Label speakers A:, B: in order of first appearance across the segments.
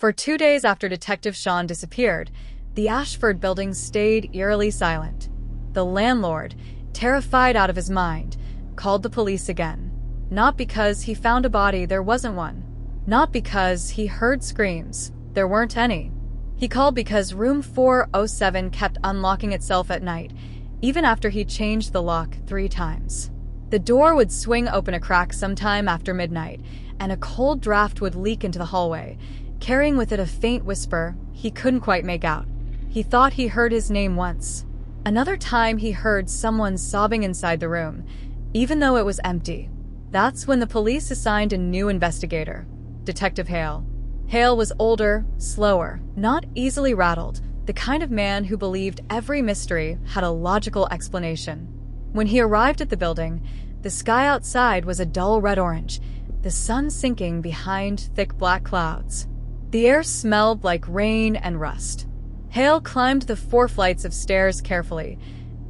A: For 2 days after Detective Sean disappeared, the Ashford building stayed eerily silent. The landlord, terrified out of his mind, called the police again. Not because he found a body, there wasn't one. Not because he heard screams, there weren't any. He called because room 407 kept unlocking itself at night, even after he changed the lock 3 times. The door would swing open a crack sometime after midnight, and a cold draft would leak into the hallway, carrying with it a faint whisper he couldn't quite make out. He thought he heard his name once. Another time he heard someone sobbing inside the room, even though it was empty. That's when the police assigned a new investigator, Detective Hale. Hale was older, slower, not easily rattled, the kind of man who believed every mystery had a logical explanation. When he arrived at the building, the sky outside was a dull red-orange, the sun sinking behind thick black clouds. The air smelled like rain and rust. Hale climbed the 4 flights of stairs carefully,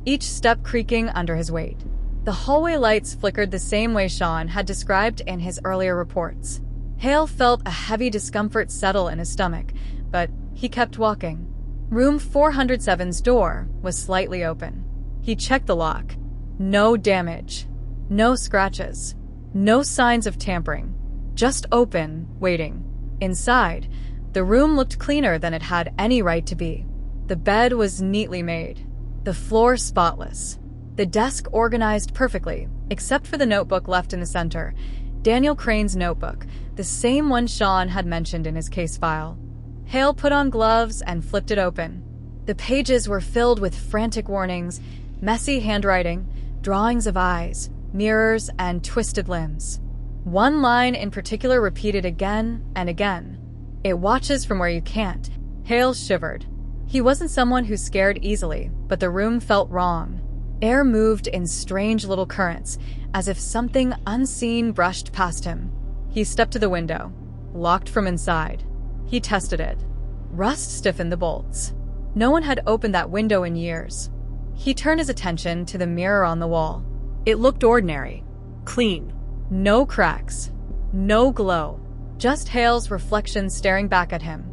A: each step creaking under his weight. The hallway lights flickered the same way Sean had described in his earlier reports. Hale felt a heavy discomfort settle in his stomach, but he kept walking. Room 407's door was slightly open. He checked the lock. No damage. No scratches. No signs of tampering. Just open, waiting. Inside, the room looked cleaner than it had any right to be. The bed was neatly made. The floor spotless. The desk organized perfectly, except for the notebook left in the center. Daniel Crane's notebook, the same one Sean had mentioned in his case file. Hale put on gloves and flipped it open. The pages were filled with frantic warnings, messy handwriting, drawings of eyes, mirrors, and twisted limbs. One line in particular repeated again and again. "It watches from where you can't." Hale shivered. He wasn't someone who scared easily, but the room felt wrong. Air moved in strange little currents, as if something unseen brushed past him. He stepped to the window, locked from inside. He tested it. Rust stiffened the bolts. No one had opened that window in years. He turned his attention to the mirror on the wall. It looked ordinary. Clean. No cracks. No glow. Just Hale's reflection staring back at him.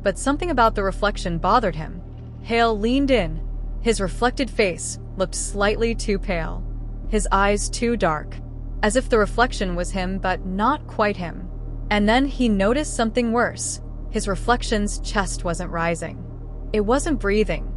A: But something about the reflection bothered him. Hale leaned in. His reflected face looked slightly too pale. His eyes too dark. As if the reflection was him, but not quite him. And then he noticed something worse. His reflection's chest wasn't rising. It wasn't breathing,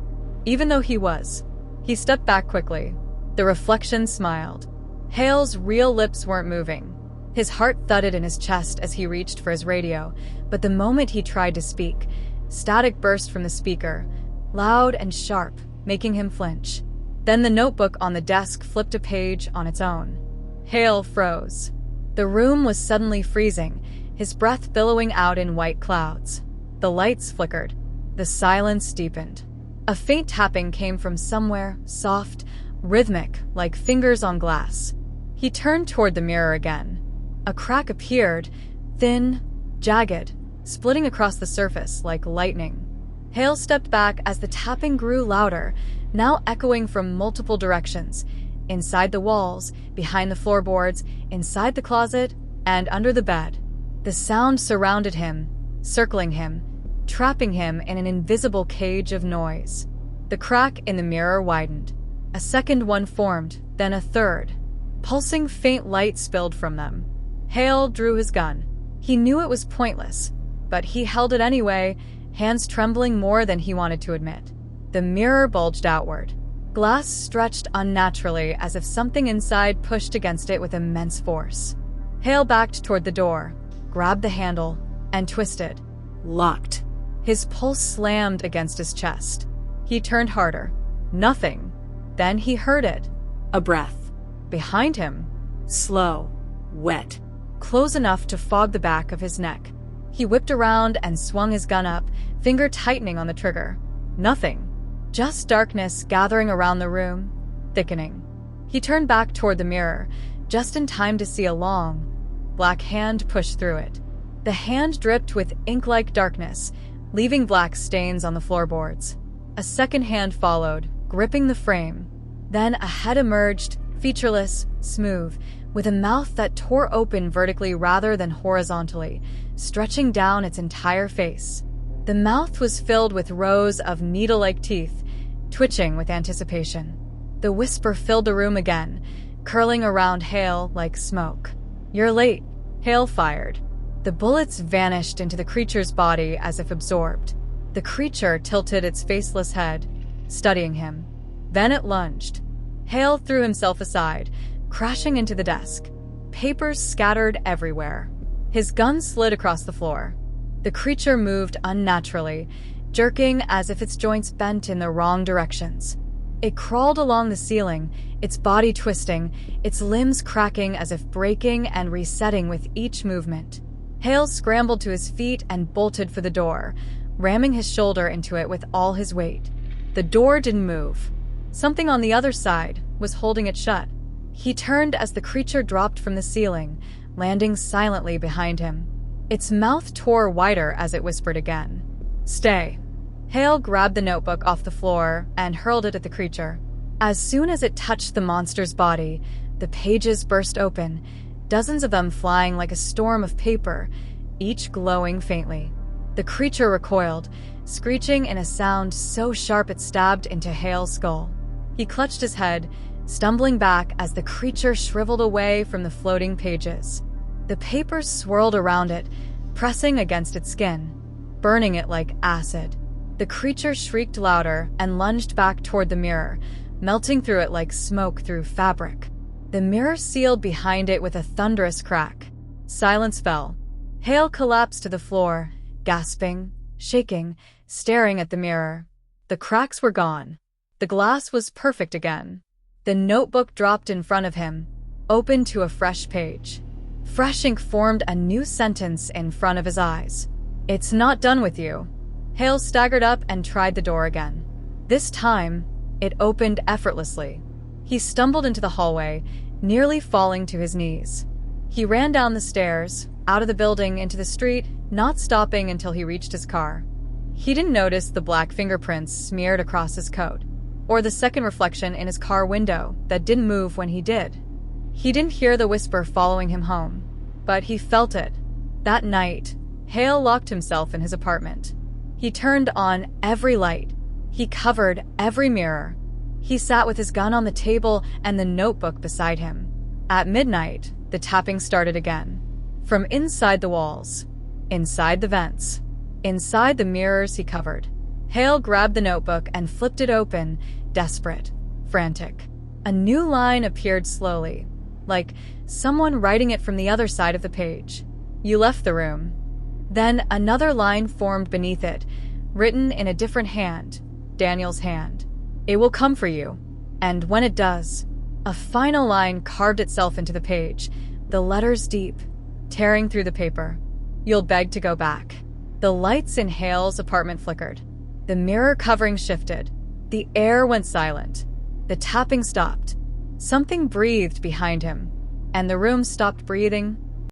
A: even though he was. He stepped back quickly. The reflection smiled. Hale's real lips weren't moving. His heart thudded in his chest as he reached for his radio, but the moment he tried to speak, static burst from the speaker, loud and sharp, making him flinch. Then the notebook on the desk flipped a page on its own. Hale froze. The room was suddenly freezing, his breath billowing out in white clouds. The lights flickered. The silence deepened. A faint tapping came from somewhere, soft, rhythmic, like fingers on glass. He turned toward the mirror again. A crack appeared, thin, jagged, splitting across the surface like lightning. Hale stepped back as the tapping grew louder, now echoing from multiple directions, inside the walls, behind the floorboards, inside the closet, and under the bed. The sound surrounded him, circling him, trapping him in an invisible cage of noise. The crack in the mirror widened. A second one formed, then a third. Pulsing faint light spilled from them. Hale drew his gun. He knew it was pointless, but he held it anyway, hands trembling more than he wanted to admit. The mirror bulged outward. Glass stretched unnaturally as if something inside pushed against it with immense force. Hale backed toward the door, grabbed the handle, and twisted. Locked. His pulse slammed against his chest. He turned harder. Nothing. Then he heard it. A breath. Behind him. Slow. Wet. Close enough to fog the back of his neck. He whipped around and swung his gun up, finger tightening on the trigger. Nothing. Just darkness gathering around the room, thickening. He turned back toward the mirror, just in time to see a long, black hand push through it. The hand dripped with ink-like darkness, leaving black stains on the floorboards. A second hand followed, gripping the frame. Then a head emerged, featureless, smooth, with a mouth that tore open vertically rather than horizontally, stretching down its entire face. The mouth was filled with rows of needle-like teeth, twitching with anticipation. The whisper filled the room again, curling around Hale like smoke. "You're late," Hale fired. The bullets vanished into the creature's body as if absorbed. The creature tilted its faceless head, studying him. Then it lunged. Hale threw himself aside, crashing into the desk. Papers scattered everywhere. His gun slid across the floor. The creature moved unnaturally, jerking as if its joints bent in the wrong directions. It crawled along the ceiling, its body twisting, its limbs cracking as if breaking and resetting with each movement. Hale scrambled to his feet and bolted for the door, ramming his shoulder into it with all his weight. The door didn't move. Something on the other side was holding it shut. He turned as the creature dropped from the ceiling, landing silently behind him. Its mouth tore wider as it whispered again. "Stay." Hale grabbed the notebook off the floor and hurled it at the creature. As soon as it touched the monster's body, the pages burst open, dozens of them flying like a storm of paper, each glowing faintly. The creature recoiled, screeching in a sound so sharp it stabbed into Hale's skull. He clutched his head, stumbling back as the creature shriveled away from the floating pages. The papers swirled around it, pressing against its skin, burning it like acid. The creature shrieked louder and lunged back toward the mirror, melting through it like smoke through fabric. The mirror sealed behind it with a thunderous crack. Silence fell. Hale collapsed to the floor, gasping, shaking, staring at the mirror. The cracks were gone. The glass was perfect again. The notebook dropped in front of him, open to a fresh page. Fresh ink formed a new sentence in front of his eyes. "It's not done with you." Hale staggered up and tried the door again. This time, it opened effortlessly. He stumbled into the hallway, nearly falling to his knees. He ran down the stairs, out of the building into the street, not stopping until he reached his car. He didn't notice the black fingerprints smeared across his coat, or the second reflection in his car window that didn't move when he did. He didn't hear the whisper following him home, but he felt it. That night, Hale locked himself in his apartment. He turned on every light. He covered every mirror. He sat with his gun on the table and the notebook beside him. At midnight, the tapping started again. From inside the walls, inside the vents, inside the mirrors he covered. Hale grabbed the notebook and flipped it open, desperate, frantic. A new line appeared slowly, like someone writing it from the other side of the page. "You left the room." Then another line formed beneath it, written in a different hand, Daniel's hand. "It will come for you." And when it does, a final line carved itself into the page, the letters deep, tearing through the paper. "You'll beg to go back." The lights in Hale's apartment flickered. The mirror covering shifted. The air went silent. The tapping stopped. Something breathed behind him, and the room stopped breathing